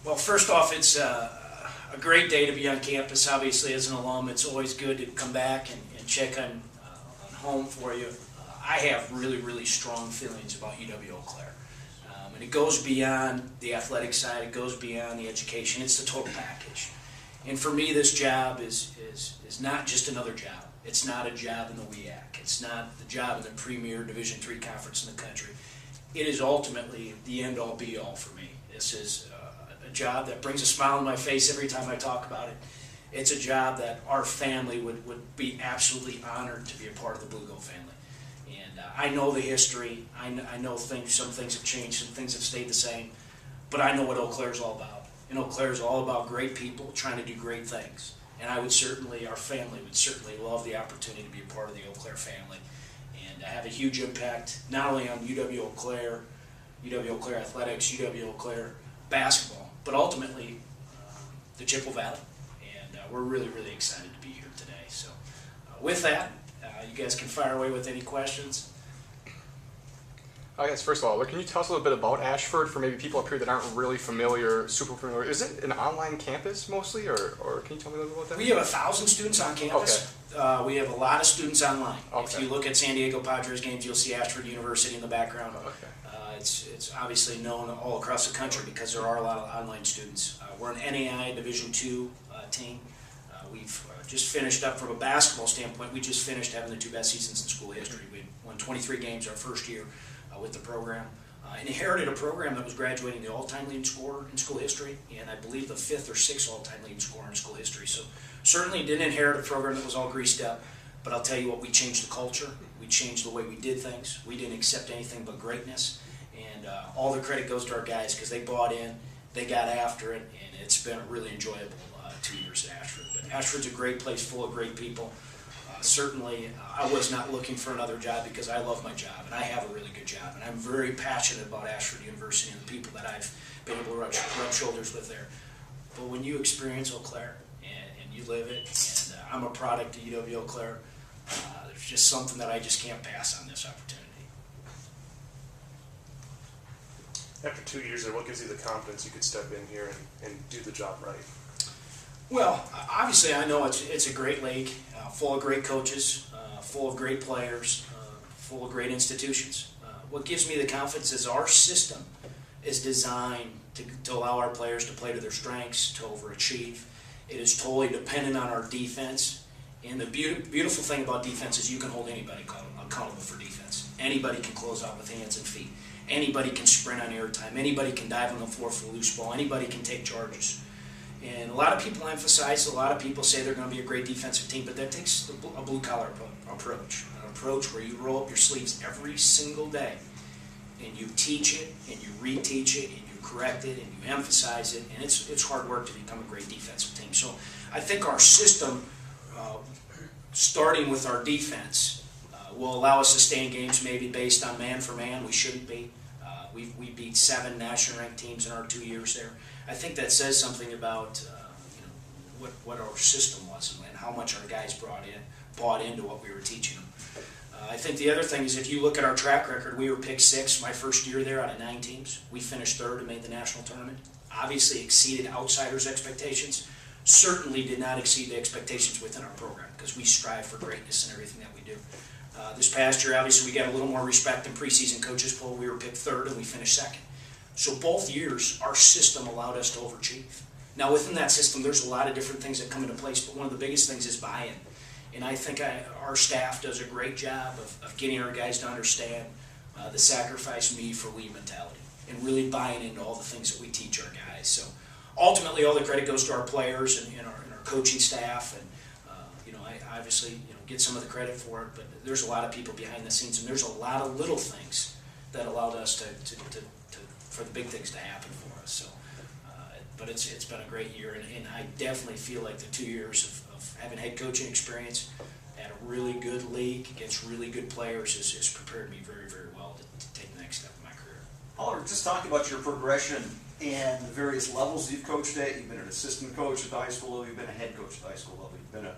Well, first off, it's a great day to be on campus. Obviously, as an alum, it's always good to come back and check on home for you. I have really, really strong feelings about UW Eau Claire. And it goes beyond the athletic side, it goes beyond the education, it's the total package. And for me, this job is not just another job. It's not a job in the WEAC. It's not the job in the premier Division III conference in the country. It is ultimately the end-all, be-all for me. This is a job that brings a smile on my face every time I talk about it. It's a job that our family would be absolutely honored to be a part of the Blugolds family. And I know the history. I know some things have changed, some things have stayed the same. But I know what Eau Claire is all about. And Eau Claire is all about great people trying to do great things. And our family would certainly love the opportunity to be a part of the Eau Claire family and have a huge impact not only on UW Eau Claire athletics, UW Eau Claire basketball, but ultimately the Chippewa Valley. And we're really, really excited to be here today. So with that, you guys can fire away with any questions. I guess first of all, can you tell us a little bit about Ashford for maybe people up here that aren't really super familiar? Is it an online campus mostly, or can you tell me a little bit about that? We have 1,000 students on campus. Okay. We have a lot of students online. Okay. If you look at San Diego Padres games, you'll see Ashford University in the background. Okay. It's obviously known all across the country because there are a lot of online students. We're an NAI Division II team. We've just finished up from a basketball standpoint. We just finished having the 2 best seasons in school history. We won 23 games our first year with the program. Inherited a program that was graduating the all-time leading scorer in school history, and I believe the 5th or 6th all-time leading scorer in school history. So certainly didn't inherit a program that was all greased up, but I'll tell you what, we changed the culture. We changed the way we did things. We didn't accept anything but greatness, and all the credit goes to our guys because they bought in, they got after it, and it's been a really enjoyable 2 years at Ashford. But Ashford's a great place full of great people. Certainly, I was not looking for another job because I love my job, and I have a really good job, and I'm very passionate about Ashford University and the people that I've been able to rub shoulders with there. But when you experience Eau Claire, and you live it, and I'm a product of UW Eau Claire, there's just something that I just can't pass on this opportunity. After 2 years there, what gives you the confidence you could step in here and do the job right? Well, obviously I know it's a great league, full of great coaches, full of great players, full of great institutions. What gives me the confidence is our system is designed to allow our players to play to their strengths, to overachieve. It is totally dependent on our defense. And the beautiful thing about defense is you can hold anybody accountable for defense. Anybody can close out with hands and feet. Anybody can sprint on airtime. Anybody can dive on the floor for a loose ball. Anybody can take charges. And a lot of people emphasize, a lot of people say they're going to be a great defensive team, but that takes a blue-collar approach, an approach where you roll up your sleeves every single day, and you teach it, and you reteach it, and you correct it, and you emphasize it, and it's hard work to become a great defensive team. So I think our system, starting with our defense, will allow us to stay in games maybe based on man for man. We shouldn't be. We beat 7 national-ranked teams in our 2 years there. I think that says something about what our system was and how much our guys bought into what we were teaching them. I think the other thing is if you look at our track record, we were picked 6th my first year there out of 9 teams. We finished 3rd and made the national tournament. Obviously exceeded outsiders' expectations. Certainly did not exceed the expectations within our program because we strive for greatness in everything that we do. This past year, obviously, we got a little more respect in preseason coaches poll. We were picked 3rd and we finished 2nd. So both years, our system allowed us to overachieve. Now, within that system, there's a lot of different things that come into place, but one of the biggest things is buy-in. And I think our staff does a great job of getting our guys to understand the sacrifice me for we mentality and really buying into all the things that we teach our guys. So ultimately, all the credit goes to our players and our coaching staff. And I obviously get some of the credit for it, but there's a lot of people behind the scenes, and there's a lot of little things that allowed us for the big things to happen for us. So, but it's been a great year, and I definitely feel like the 2 years of having head coaching experience at a really good league against really good players has prepared me very, very well to take the next step in my career. Oliver, just talk about your progression and the various levels you've coached at. You've been an assistant coach at the high school level. You've been a head coach at the high school level. You've been an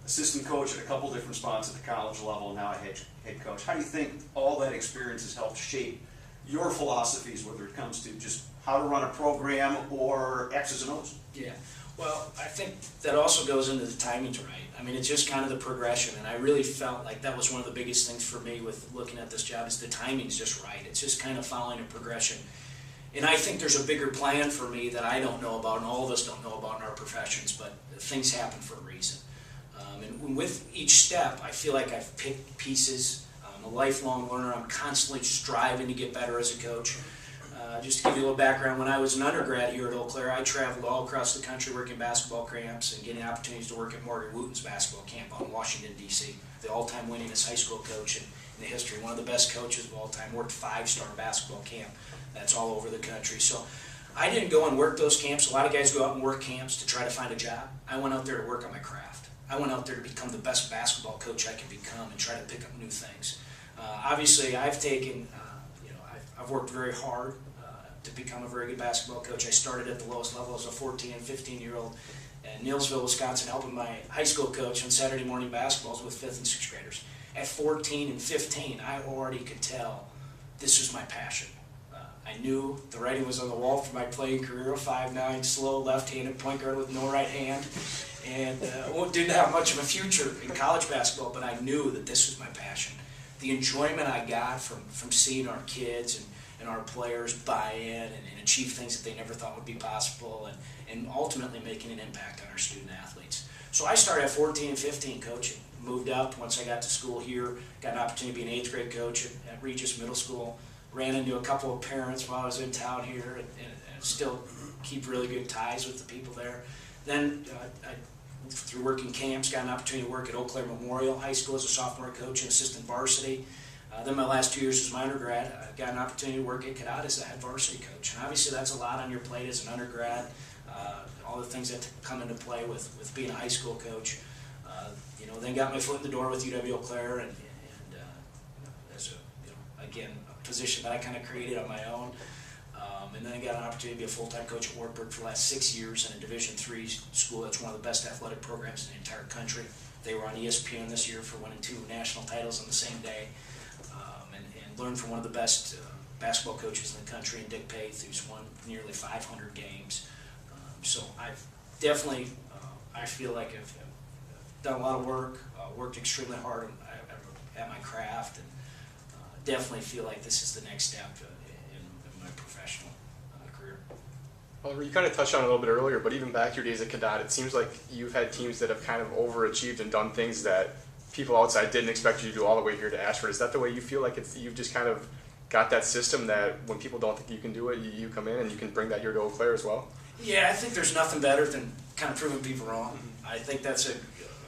assistant coach at a couple different spots at the college level, and now a head coach. How do you think all that experience has helped shape your philosophies, whether it comes to just how to run a program or X's and O's? Yeah, well, I think that also goes into the timing's right. I mean, it's just kind of the progression, and I really felt like that was one of the biggest things for me with looking at this job is the timing's just right. It's just kind of following a progression. And I think there's a bigger plan for me that I don't know about, and all of us don't know about in our professions, but things happen for a reason. And with each step, I feel like I've picked pieces. I'm a lifelong learner. I'm constantly striving to get better as a coach. Just to give you a little background, when I was an undergrad here at Eau Claire, I traveled all across the country working basketball camps and getting opportunities to work at Morgan Wooten's basketball camp out in Washington, D.C., the all-time winningest high school coach in the history, one of the best coaches of all time, worked 5-star basketball camp. That's all over the country. So I didn't go and work those camps. A lot of guys go out and work camps to try to find a job. I went out there to work on my craft. I went out there to become the best basketball coach I can become and try to pick up new things. Obviously, I've taken, I've worked very hard to become a very good basketball coach. I started at the lowest level as a 14 and 15-year-old in Neillsville, Wisconsin, helping my high school coach on Saturday morning basketballs with 5th and 6th graders. At 14 and 15, I already could tell this was my passion. I knew the writing was on the wall for my playing career, 5'9", slow, left-handed point guard with no right hand, and didn't have much of a future in college basketball, but I knew that this was my passion. The enjoyment I got from seeing our kids and our players buy in and achieve things that they never thought would be possible, and ultimately making an impact on our student athletes. So I started at 14 and 15 coaching, moved up once I got to school here, got an opportunity to be an 8th grade coach at Regis Middle School, ran into a couple of parents while I was in town here, and still keep really good ties with the people there. Then through working camps, got an opportunity to work at Eau Claire Memorial High School as a sophomore coach and assistant varsity. Then my last 2 years as my undergrad, I got an opportunity to work at Cadet as the head varsity coach. And obviously that's a lot on your plate as an undergrad, all the things that come into play with being a high school coach. Then got my foot in the door with UW Eau Claire, and as again, a position that I kind of created on my own. And then I got an opportunity to be a full-time coach at Wartburg for the last 6 years in a Division III school that's one of the best athletic programs in the entire country. They were on ESPN this year for winning 2 national titles on the same day. And learned from one of the best basketball coaches in the country, and Dick Pace, who's won nearly 500 games. So I've definitely, I feel like I've done a lot of work, worked extremely hard at my craft, and definitely feel like this is the next step in my professional career. Well, you kind of touched on it a little bit earlier, but even back to your days at Cadet, it seems like you've had teams that have kind of overachieved and done things that people outside didn't expect you to do all the way here to Ashford. Is that the way you feel like you've just kind of got that system that when people don't think you can do it, you come in and you can bring that here to Eau Claire as well? Yeah, I think there's nothing better than kind of proving people wrong. I think that's a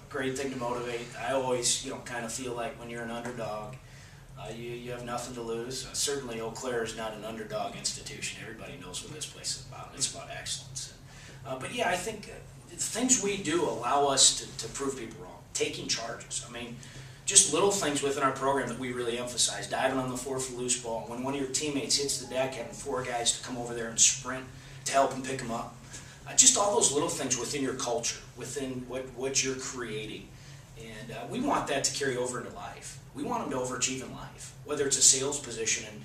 great thing to motivate. I always, kind of feel like when you're an underdog, you have nothing to lose. Certainly Eau Claire is not an underdog institution. Everybody knows what this place is about. It's about excellence. But yeah, I think the things we do allow us to prove people wrong. Taking charges. I mean, just little things within our program that we really emphasize. Diving on the floor for loose ball. When one of your teammates hits the deck, having 4 guys to come over there and sprint to help him pick them up. Just all those little things within your culture, within what you're creating. And we want that to carry over into life. We want them to overachieve in life. Whether it's a sales position and,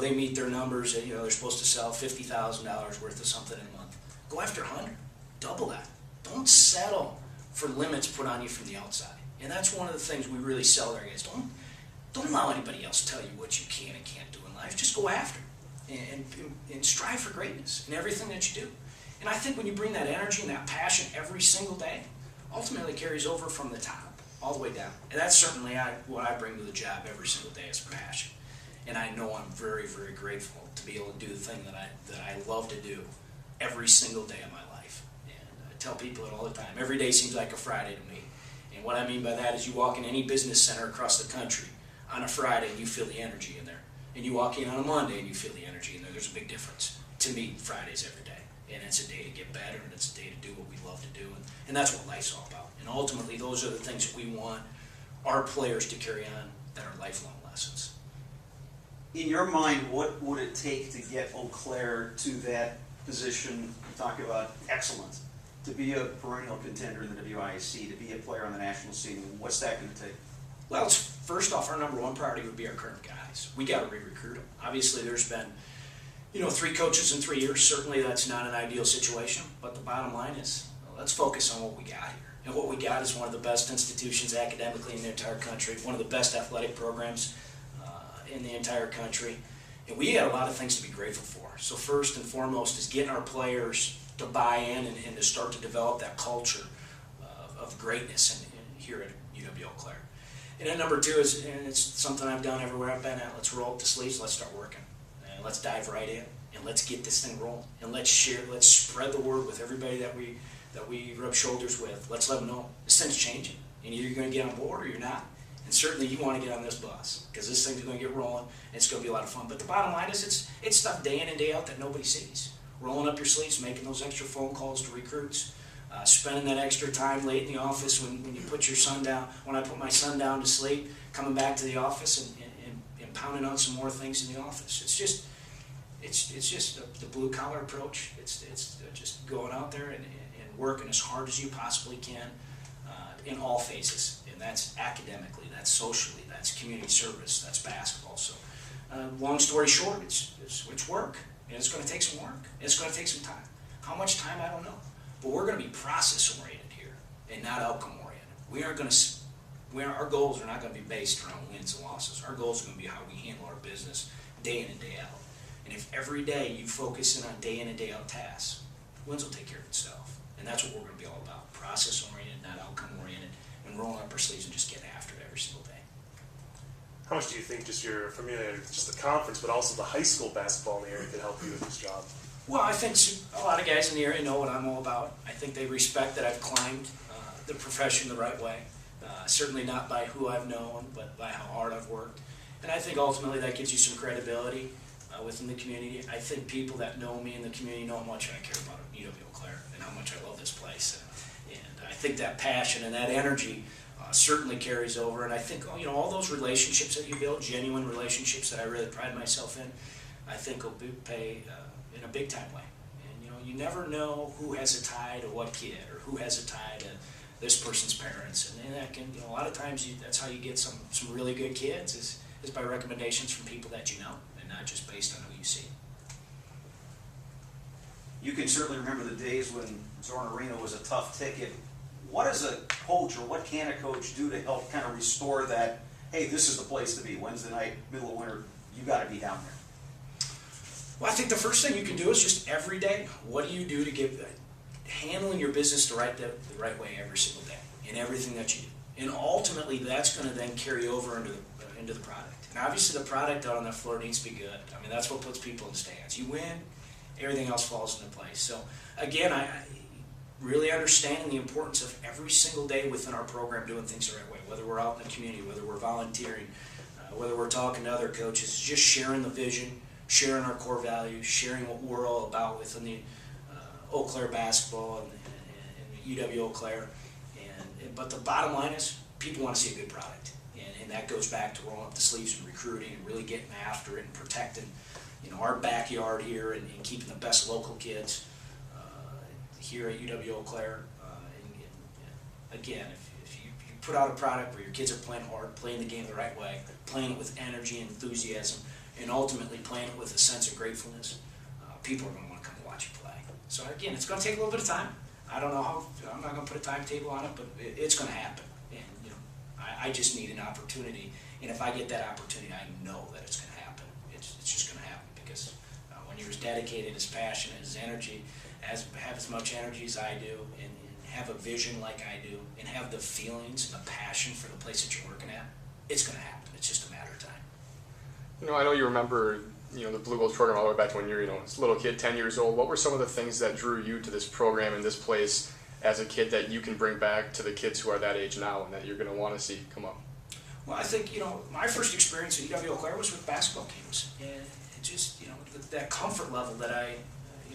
they meet their numbers and, they're supposed to sell $50,000 worth of something in a month. Go after 100. Double that. Don't settle for limits put on you from the outside. And that's one of the things we really sell our guys. Don't allow anybody else to tell you what you can and can't do in life. Just go after it and strive for greatness in everything that you do. And I think when you bring that energy and that passion every single day, ultimately carries over from the top all the way down. And that's certainly what I bring to the job every single day is passion. And I know I'm very, very grateful to be able to do the thing that I love to do every single day of my life. And I tell people it all the time. Every day seems like a Friday to me. And what I mean by that is you walk in any business center across the country on a Friday and you feel the energy in there. And you walk in on a Monday and you feel the energy in there. There's a big difference. To me, Friday's every day. And it's a day to get better, and it's a day to do what we love to do. And that's what life's all about. And ultimately, those are the things that we want our players to carry on that are lifelong lessons. In your mind, what would it take to get Eau Claire to that position, you talk about excellence, to be a perennial contender in the WIAC, to be a player on the national scene? What's that going to take? Well, it's first off, our number one priority would be our current guys. We got to re-recruit them. Obviously, there's been 3 coaches in 3 years. Certainly, that's not an ideal situation. But the bottom line is, let's focus on what we got here. And what we got is one of the best institutions academically in the entire country, one of the best athletic programs in the entire country. And we got a lot of things to be grateful for. So first and foremost is getting our players to buy in and to start to develop that culture of greatness here at UW Eau Claire. And then number 2 is, and it's something I've done everywhere I've been at, let's roll up the sleeves, let's start working. And let's dive right in, and let's get this thing rolling. And let's share, let's spread the word with everybody that we rub shoulders with. Let's let them know this thing's changing, and either you're going to get on board or you're not. And certainly you want to get on this bus, because this thing's going to get rolling, and it's going to be a lot of fun. But the bottom line is it's stuff day in and day out that nobody sees. Rolling up your sleeves, making those extra phone calls to recruits, spending that extra time late in the office when you put your son down, when I put my son down to sleep, coming back to the office and pounding on some more things in the office. It's just the blue collar approach. It's just going out there and working as hard as you possibly can in all phases. And that's academically, that's socially, that's community service, that's basketball. So long story short, it's work. And it's going to take some work. It's going to take some time. How much time, I don't know. But we're going to be process-oriented here and not outcome-oriented. Our goals are not going to be based around wins and losses. Our goals are going to be how we handle our business day in and day out. And if every day you focus in on day in and day out tasks, wins will take care of itself. And that's what we're going to be all about. Process-oriented, not outcome-oriented, and rolling up our sleeves and just getting after it every single day. How much do you think just your familiarity with just the conference, but also the high school basketball in the area could help you with this job? Well, I think a lot of guys in the area know what I'm all about. I think they respect that I've climbed the profession the right way. Certainly not by who I've known, but by how hard I've worked. And I think ultimately that gives you some credibility within the community. I think people that know me in the community know how much I care about UW Eau Claire and how much I love this place. And I think that passion and that energy certainly carries over. And I think all those relationships that you build, genuine relationships that I really pride myself in, I think will pay in a big time way. And you never know who has a tie to what kid, or who has a tie to this person's parents. And that can, a lot of times that's how you get some really good kids is by recommendations from people that you know, and not just based on who you see. You can certainly remember the days when Zorn Arena was a tough ticket. What does a coach, or what can a coach do to help kind of restore that, hey, this is the place to be, Wednesday night, middle of winter, you got to be down there? Well, I think the first thing you can do is just every day, what do you do to give handling your business the right way every single day in everything that you do? And ultimately, that's going to then carry over into the product. And obviously, the product out on the floor needs to be good. I mean, that's what puts people in stands. You win, everything else falls into place. So again, I really understanding the importance of every single day within our program doing things the right way, whether we're out in the community, whether we're volunteering, whether we're talking to other coaches, just sharing the vision, sharing our core values, sharing what we're all about within the Eau Claire basketball and UW Eau Claire. But the bottom line is people want to see a good product. And that goes back to rolling up the sleeves and recruiting and really getting after it and protecting our backyard here and keeping the best local kids here at UW Eau Claire. Again, if you put out a product where your kids are playing hard, playing the game the right way, playing it with energy and enthusiasm, and ultimately playing it with a sense of gratefulness, people are going to want to come and watch you play. So again, it's going to take a little bit of time. I don't know how, I'm not going to put a timetable on it, but it's going to happen. And I just need an opportunity, and if I get that opportunity, I know that it's going to happen. It's just going to happen, because when you're as dedicated, as passionate, as energy, have as much energy as I do, and have a vision like I do, and have the feelings and the passion for the place that you're working at, it's going to happen. It's just a matter of time. I know you remember the Blugolds program all the way back to when you're a little kid, 10 years old. What were some of the things that drew you to this program and this place as a kid that you can bring back to the kids who are that age now and that you're going to want to see come up? Well, I think, my first experience at UW Eau Claire was with basketball games. And it just, that comfort level that I,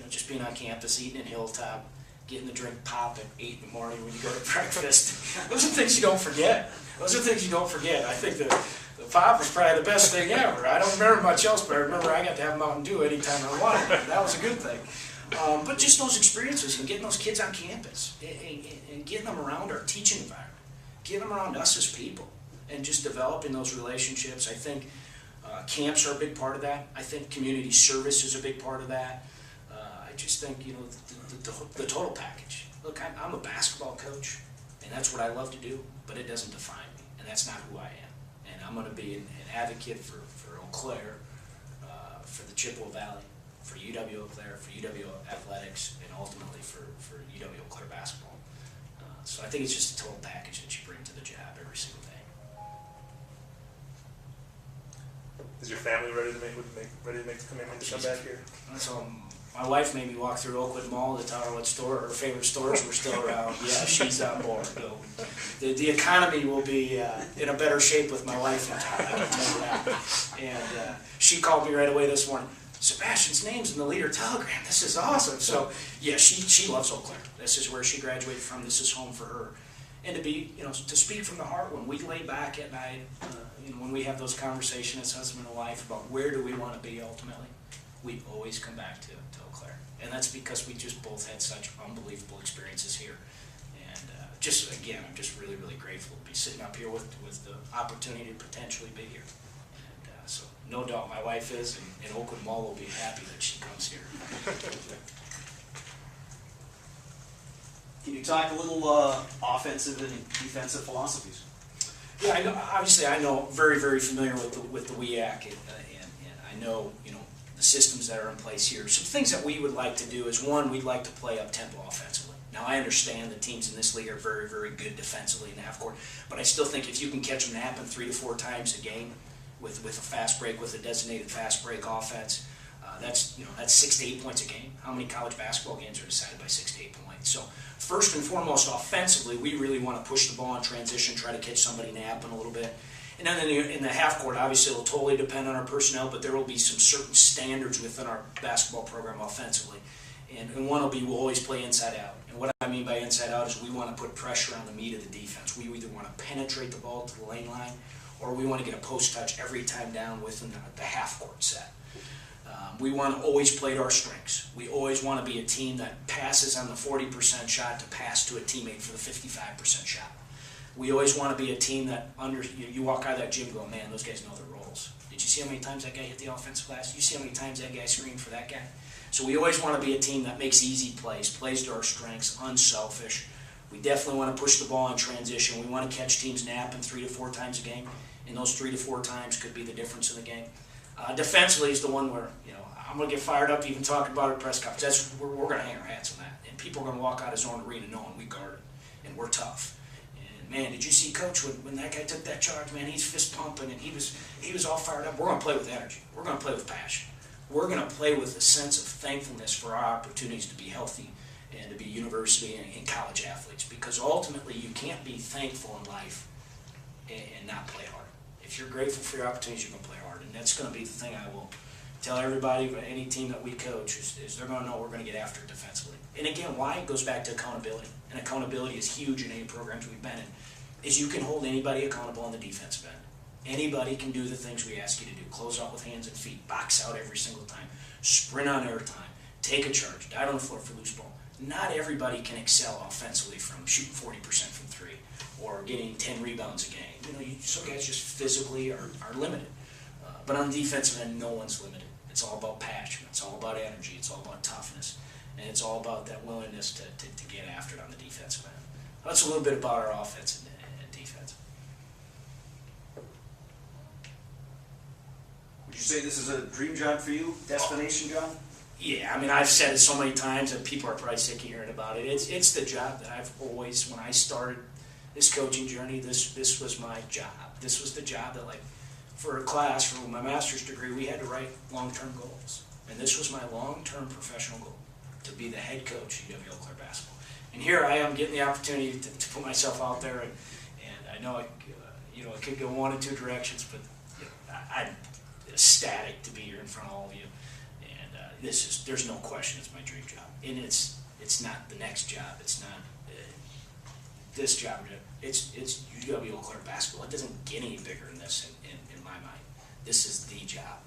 just being on campus, eating at Hilltop, getting the drink pop at 8 in the morning when you go to breakfast. Those are things you don't forget. I think the pop was probably the best thing ever. I don't remember much else, but I remember I got to have Mountain Dew anytime I wanted. That was a good thing. But just those experiences and getting those kids on campus and getting them around our teaching environment, getting them around us as people. and just developing those relationships. I think camps are a big part of that. I think community service is a big part of that. I just think, you know, the total package. Look, I'm a basketball coach, and that's what I love to do, but it doesn't define me, and that's not who I am. And I'm going to be an advocate for Eau Claire, for the Chippewa Valley, for UW Eau Claire, for UW Athletics, and ultimately for UW Eau Claire basketball. So I think it's just a total package that you bring to the job every single day. Is your family ready to make the commitment to come back here? So my wife made me walk through Oakwood Mall to tell her what store her favorite stores were still around. Yeah, she's on board. The economy will be in a better shape with my wife in town, I can tell you that. And she called me right away this morning. Sebastian's name's in the Leader Telegram. This is awesome. So yeah, she loves Eau Claire. This is where she graduated from. This is home for her. And to be, you know, to speak from the heart when we lay back at night, you know, when we have those conversations as husband and wife about where do we want to be ultimately, we always come back to Eau Claire. And that's because we just both had such unbelievable experiences here. And just, again, I'm just really, really grateful to be sitting up here with the opportunity to potentially be here. And so no doubt my wife is, and Oakwood Mall will be happy that she comes here. Can you talk a little offensive and defensive philosophies? Yeah, I know. Obviously, I know very, very familiar with the WEAC, and I know, you know, the systems that are in place here. Some things that we would like to do is, one, we'd like to play up tempo offensively. Now, I understand the teams in this league are very, very good defensively in the half court, but I still think if you can catch them napping 3 to 4 times a game with a fast break, with a designated fast break offense, that's 6 to 8 points a game. How many college basketball games are decided by 6 to 8 points? So first and foremost, offensively, we really want to push the ball in transition, try to catch somebody napping a little bit. And then in the half court, obviously, it will totally depend on our personnel, but there will be some certain standards within our basketball program offensively. And one will be we'll always play inside out. And what I mean by inside out is we want to put pressure on the meat of the defense. We either want to penetrate the ball to the lane line, or we want to get a post touch every time down within the half court set. We want to always play to our strengths. We always want to be a team that passes on the 40% shot to pass to a teammate for the 55% shot. We always want to be a team that you walk out of that gym going, man, those guys know their roles. Did you see how many times that guy hit the offensive glass? You see how many times that guy screamed for that guy? So we always want to be a team that makes easy plays to our strengths, unselfish. We definitely want to push the ball in transition. We want to catch teams napping 3 to 4 times a game, and those 3 to 4 times could be the difference in the game. Defensively is the one where, you know, I'm going to get fired up even talking about it at press conference. We're going to hang our hats on that. And people are going to walk out of Zorn Arena knowing we guard it, and we're tough. And, man, did you see Coach when that guy took that charge? Man, he's fist pumping, and he was all fired up. We're going to play with energy. We're going to play with passion. We're going to play with a sense of thankfulness for our opportunities to be healthy and to be university and college athletes. Because ultimately, you can't be thankful in life and not play hard. If you're grateful for your opportunities, you're going to play hard. And that's going to be the thing I will tell everybody, any team that we coach, is they're going to know we're going to get after it defensively. And again, why? It goes back to accountability. And accountability is huge in any programs we've been in, is you can hold anybody accountable on the defensive end. Anybody can do the things we ask you to do. Close out with hands and feet, box out every single time, sprint on air time, take a charge, dive on the floor for loose ball. Not everybody can excel offensively from shooting 40% from 3 or getting 10 rebounds a game. You know, some guys just physically are limited. But on the defensive end, no one's limited. It's all about passion. It's all about energy. It's all about toughness. And it's all about that willingness to get after it on the defensive end. That's a little bit about our offense and defense. Would you say this is a dream job for you? Destination job? Yeah, I mean, I've said it so many times that people are probably sick of hearing about it. It's the job that I've always, when I started this coaching journey, this was my job. This was the job that, like, for a class, for my master's degree, we had to write long-term goals. And this was my long-term professional goal, to be the head coach at UW Eau Claire basketball. And here I am getting the opportunity to put myself out there, and I know it could go one of 2 directions, but I'm ecstatic to be here in front of all of you. And there's no question it's my dream job. And it's not the next job. It's not this job. It's UW Eau Claire basketball. It doesn't get any bigger than this in my mind. This is the job.